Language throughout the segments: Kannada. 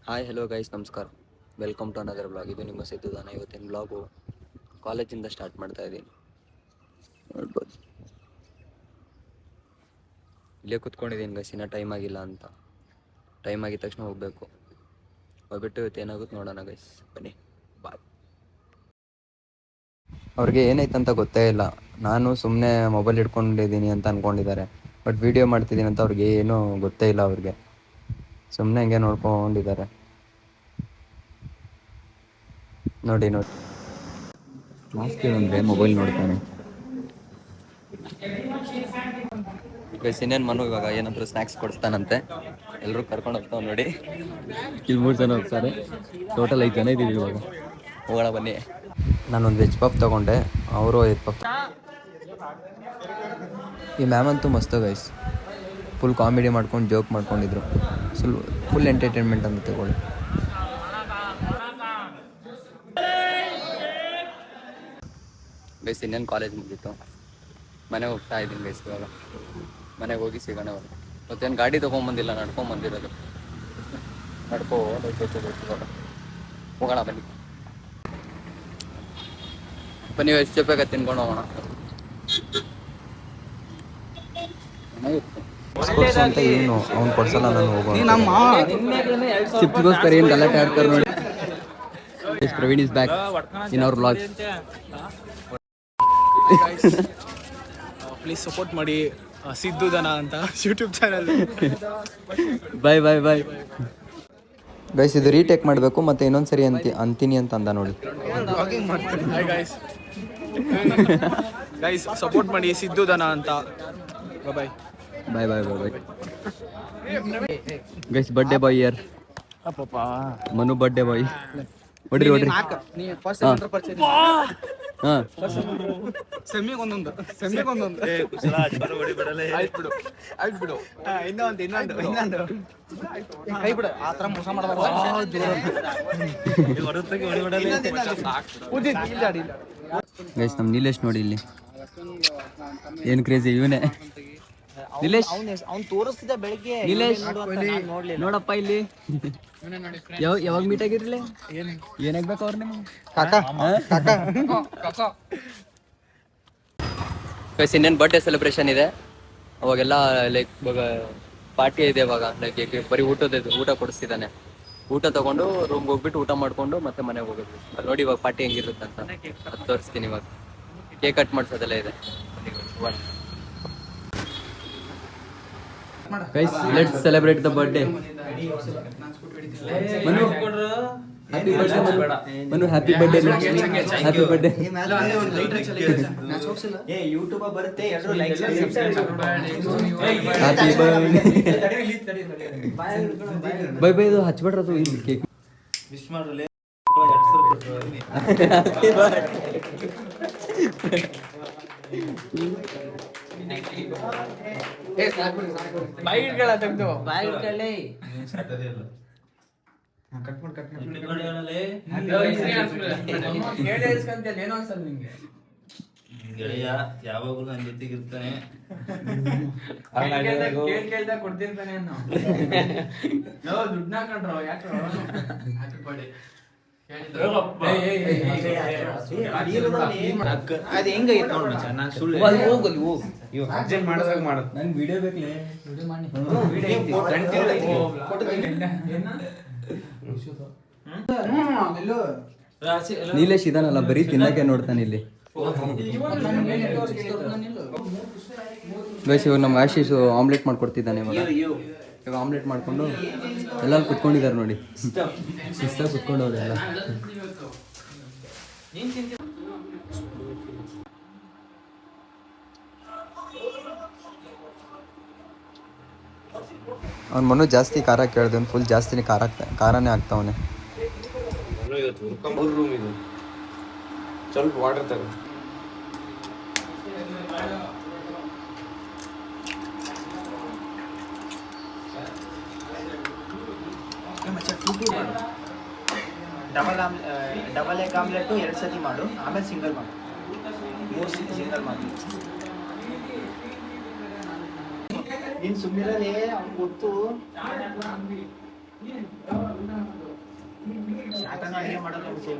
ಹಾಯ್ ಹಲೋ ಗೈಸ್, ನಮಸ್ಕಾರ. Welcome to another blog. ಇದು ನಿಮ್ಮ ಸಿದ್ಧದಾನ. ಇವತ್ತಿನ ಬ್ಲಾಗು ಕಾಲೇಜಿಂದ ಸ್ಟಾರ್ಟ್ ಮಾಡ್ತಾ ಇದ್ದೀನಿ. ನೋಡ್ಬೋದು, ಇಲ್ಲೇ ಕೂತ್ಕೊಂಡಿದ್ದೀನಿ ಗೈಸ್. ಇನ್ನೂ ಟೈಮ್ ಆಗಿಲ್ಲ ಅಂತ. ಟೈಮ್ ಆಗಿದ ತಕ್ಷಣ ಹೋಗಬೇಕು. ಹೋಗ್ಬಿಟ್ಟು ಇವತ್ತು ಏನಾಗುತ್ತೆ ನೋಡೋಣ ಗೈಸ್. ಬನ್ನಿ, ಬಾಯ್. ಅವ್ರಿಗೆ ಏನಾಯ್ತಂತ ಗೊತ್ತೇ ಇಲ್ಲ. ನಾನು ಸುಮ್ಮನೆ ಮೊಬೈಲ್ ಇಟ್ಕೊಂಡಿದ್ದೀನಿ ಅಂತ ಅಂದ್ಕೊಂಡಿದ್ದಾರೆ. ಬಟ್ ವೀಡಿಯೋ ಮಾಡ್ತಿದ್ದೀನಿ ಅಂತ ಅವ್ರಿಗೆ ಏನೂ ಗೊತ್ತೇ ಇಲ್ಲ. ಅವ್ರಿಗೆ ಸುಮ್ಮನೆ ಹಂಗೆ ನೋಡ್ಕೊಂಡಿದ್ದಾರೆ. ನೋಡಿ ಕ್ಲಾಸ್ ಕೇಳಂದ್ರೆ ಮೊಬೈಲ್ ನೋಡ್ತಾನೆ ಗೈಸ್. ಇನ್ನೇನು ಮನು ಇವಾಗ ಏನಾದರೂ ಸ್ನ್ಯಾಕ್ಸ್ ಕೊಡಿಸ್ತಾನಂತೆ. ಎಲ್ಲರೂ ಕರ್ಕೊಂಡು ಹೋಗ್ತಾವೆ ನೋಡಿ. ಇಲ್ಲಿ 3 ಜನ ಹೋಗ್ತಾರೆ. ಟೋಟಲ್ 5 ಜನ ಇದ್ದೀವಿ ಇವಾಗ. ಹೋಗೋಣ ಬನ್ನಿ. ನಾನೊಂದು ವೆಜ್ ಪಫ್ ತೊಗೊಂಡೆ, ಅವರು ಎಗ್ ಪಫ್. ಈ ಮ್ಯಾಮ್ ಅಂತೂ ಮಸ್ತು ಗೈಸ್. ಫುಲ್ ಕಾಮಿಡಿ ಮಾಡ್ಕೊಂಡು ಜೋಕ್ ಮಾಡ್ಕೊಂಡಿದ್ರು. ಫುಲ್ ಎಂಟರ್ಟೈನ್ಮೆಂಟ್ ಅಂತ ತಗೊಳ್ಳಿ. ಗೈಸ್ ಇನ್ನೇನು ಕಾಲೇಜ್ ಮುಗೀತು. ಮನೆಗೆ ಹೋಗ್ತಾ ಇದ್ದೀನಿ ಗೈಸ್. ಇವಾಗ ಮನೆಗೆ ಹೋಗಿ ಸಿಗೋಣ. ಮತ್ತೇನು ಗಾಡಿ ತೊಗೊಂಬಂದಿಲ್ಲ, ನಡ್ಕೊಂಬಂದಿರೋದು. ಇವಾಗ ಹೋಗೋಣ ಬನ್ನಿ. ಬನ್ನಿ ಎಷ್ಟು ಬೇಕಾಗ ತಿನ್ಕೊಂಡು ಹೋಗೋಣ. ಅಂತ ಏನು ಅವ್ನು ಕೊಡ್ಸಲ್ಲ, ನಾನು ಹೋಗೋಣ. ಚಿಪ್ಸ್ಗೋಸ್ಕರ ಏನು ಗಲಾಟೆ ಆಡ್ತಾರೆ ನೋಡಿ. Praveen is back in our blog. Please support ಮಾಡಿ ಸಿದ್ಧುದನ ಅಂತ ಯೂಟ್ಯೂಬ್ ಚಾನಲ್. ಬಾಯ್ ಬಾಯ್ ಬಾಯ್ ಗೈಸ್. ಇದು ರೀಟೇಕ್ ಮಾಡಬೇಕು ಮತ್ತೆ ಇನ್ನೊಂದ್ಸರಿ ಅಂತೀನಿ ಅಂತ ಅಂದ ನೋಡಿ. ಗೈಸ್ ಸಪೋರ್ಟ್ ಮಾಡಿ ಸಿದ್ಧುದನ ಅಂತ. Bye bye bye bye bye guys. Birthday boy year. Manu birthday boy. ಹೊಡ್ರಿ ಹೊಡ್ರಿ. ಹಾಂ ಸೆಮಿಗೊಂದೊಂದು ಆಯ್ತು ಬಿಡು. ಇನ್ನೊಂದು ಕೈ ಬಿಡು. ಆ ಥರ ಮೋಸ ಮಾಡಬಾರ್ದು. ಗೈಸ್ ನಮ್ಮ ನೀಲೇಶ್ ನೋಡಿ ಇಲ್ಲಿ ಏನು ಕ್ರೇಜಿ ಇವನೇ. ನೀಲೇಶ್ ಅವ್ನು ತೋರಿಸ್ತಿದ್ದ ಬೆಳಿಗ್ಗೆ. ನೀಲೇಶ್ ನೋಡಪ್ಪ ಇಲ್ಲಿ. ಯಾವಾಗ ಮೀಟ್ ಆಗಿರ್ಲಿ? ಏನಾಗ್ಬೇಕು ಅವ್ರು ನಿಮ್ಗೆ? ಗೈಸ್ ಇನ್ನೇನು ಬರ್ಡೇ ಸೆಲೆಬ್ರೇಷನ್ ಇದೆ. ಅವಾಗೆಲ್ಲ ಲೈಕ್ ಇವಾಗ ಪಾರ್ಟಿ ಇದೆ. ಇವಾಗ ಲೈಕ್ ಬರೀ ಊಟ ಕೊಡಿಸ್ತಿದ್ದಾನೆ. ಊಟ ತಗೊಂಡು ರೂಮ್ಗೆ ಹೋಗ್ಬಿಟ್ಟು ಊಟ ಮಾಡ್ಕೊಂಡು ಮತ್ತೆ ಮನೆಗೆ ಹೋಗೋದು. ನೋಡಿ ಇವಾಗ ಪಾರ್ಟಿ ಹೆಂಗಿರುತ್ತೆ ಅಂತ ಅದು ತೋರಿಸ್ತೀನಿ. ಇವಾಗ ಕೇಕ್ ಕಟ್ ಮಾಡಿಸೋದೆಲ್ಲ ಇದೆ. Guys, let's celebrate the birthday. Manu, happy birthday Manu. Happy birthday. Happy birthday. ಏ ಯೂಟ್ಯೂಬ್ ಬರುತ್ತೆ, ಎಲ್ಲರೂ ಲೈಕ್ ಸಬ್ಸ್ಕ್ರೈಬ್ ಮಾಡಿ. Happy birthday. Bye bye. ಇದು ಹಚ್ಬಿಟ್ರೆ ಅದು ಇಲ್ಲಿ ಕೇಕ್ ವಿಶ್ ಮಾಡ್ರಲೇ. ಬಾಯಿಗಳ ತೆಗ್ದು ಬಾಯ್ ಇಟ್ಕೊಳ್ಳಿ. ಗೆಳೆಯ ಯಾವಾಗಲೂ ನನ್ನ ಜೊತೆಗೆ ಇರ್ತಾನೆ. ಕೊಡ್ತಿರ್ತಾನೆ. ದುಡ್ಡು ಹಾಕೊಂಡ್ರು ಯಾಕೆ ಅದು ಹೆಂಗೈತೆ ನೋಡಿ. ನಾನು ಸುಳ್ಳು ಹೋಗಲಿ ಹೋಗು. ಇವಾಗ ಅರ್ಜೆಂಟ್ ಮಾಡಿದಾಗ ಮಾಡೋದು. ನಂಗೆ ವಿಡಿಯೋ ಬೇಕಲೇ. ವಿಡಿಯೋ ಮಾಡಿ. ನೀಲೇಶ್ ಇದಾನಲ್ಲ, ಬರೀ ತಿನ್ನಕ್ಕೆ ನೋಡ್ತಾನೆ ಇಲ್ಲಿ. ಗೈಸ್ ಇವಾಗ ನಮ್ಮ ಆಶೀಶ್ ಆಮ್ಲೆಟ್ ಮಾಡ್ಕೊಡ್ತಿದ್ದಾನೆ. ಇವಾಗ ಆಮ್ಲೆಟ್ ಮಾಡ್ಕೊಂಡು ಎಲ್ಲ ಕುತ್ಕೊಂಡಿದ್ದಾರೆ ನೋಡಿ. ಶಿಸ್ತಾಗಿ ಕುತ್ಕೊಂಡವ್ರು ಎಲ್ಲ. ಅವ್ನು ಮನು ಜಾಸ್ತಿ ಖಾರ ಕೇಳಿದೆ. ಫುಲ್ ಜಾಸ್ತಿನೇ ಖಾರನೇ ಆಗ್ತಾವನೆ. ರೂಮ್ ಇದು ಸ್ವಲ್ಪ ವಾಟರ್ ತಗೋ. ಡಬಲ್ ಎಗ್ ಆಮ್ಲೆಟ್ಟು 2 ಸತಿ ಮಾಡು, ಆಮೇಲೆ ಸಿಂಗಲ್ ಮಾಡು. 3 ಸತಿ ಸಿಂಗಲ್ ಮಾಡು. ನೀನು ಸುಮ್ಮನಿರಲೇ, ಅವ್ನು ಗೊತ್ತು. ಸಾಕನ ಅಡುಗೆ ಮಾಡಲ್ಲ ವಿಷಯ.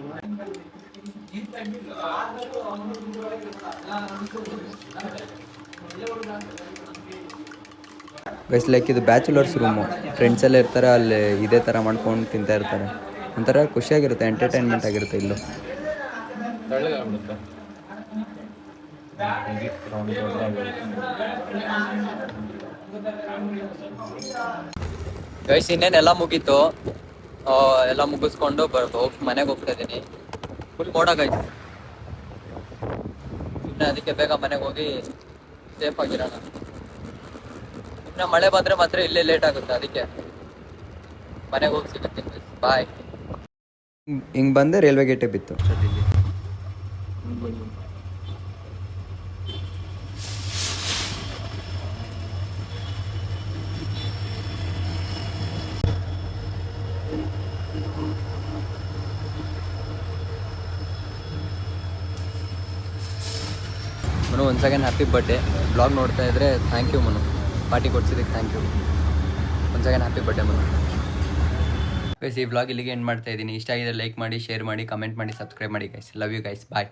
ಗೈಸ್ ಲೈಕ್ ಇದು ಬ್ಯಾಚುಲರ್ಸ್ ರೂಮು. ಫ್ರೆಂಡ್ಸ್ ಎಲ್ಲ ಇರ್ತಾರೆ, ಅಲ್ಲಿ ಇದೇ ಥರ ಮಾಡ್ಕೊಂಡು ತಿಂತಾ ಇರ್ತಾರೆ. ಒಂಥರ ಖುಷಿಯಾಗಿರುತ್ತೆ, ಎಂಟರ್ಟೈನ್ಮೆಂಟ್ ಆಗಿರುತ್ತೆ ಇಲ್ಲೂ. ಗೈಸ್ ಇನ್ನೇನೆಲ್ಲ ಮುಗೀತು. ಎಲ್ಲ ಮುಗಿಸ್ಕೊಂಡು ಹೋಗಿ ಮನೆಗೆ ಹೋಗ್ತಾ ಇದ್ದೀನಿ. ಫುಲ್ ಮೋಡ ಗೈಸ್. ಸುಮ್ಮನೆ ಅದಕ್ಕೆ ಬೇಗ ಮನೆಗೆ ಹೋಗಿ ಸೇಫ್ ಆಗಿರೋಣ. ಸುಮ್ಮನೆ ಮಳೆ ಬಂದರೆ ಮಾತ್ರ ಇಲ್ಲೇ ಲೇಟ್ ಆಗುತ್ತೆ, ಅದಕ್ಕೆ ಮನೆಗೆ ಹೋಗಿ ಸಿಗುತ್ತೆ. ಬಾಯ್. ಹಿಂಗೆ ಬಂದೆ ರೈಲ್ವೆ ಗೇಟೇ ಬಿತ್ತು. Manu once again happy birthday. Blog ನೋಡ್ತಾ ಇದ್ರೆ ಥ್ಯಾಂಕ್ ಯು ಮನು, ಪಾರ್ಟಿ ಕೊಡ್ಸಿದ್ದಕ್ಕೆ thank you. Once again happy birthday Manu. Guys ಈ ಬ್ಲಾಗ್ ಇಲ್ಲಿಗೆ ಎಂಡ್ ಮಾಡ್ತಾ ಇದ್ದೀನಿ. ಇಷ್ಟ ಆಗಿದೆ ಲೈಕ್ ಮಾಡಿ, ಶೇರ್ ಮಾಡಿ, ಕಮೆಂಟ್ ಮಾಡಿ, ಸಬ್ಸ್ಕ್ರೈಬ್ ಮಾಡಿ guys. Love you guys. Bye.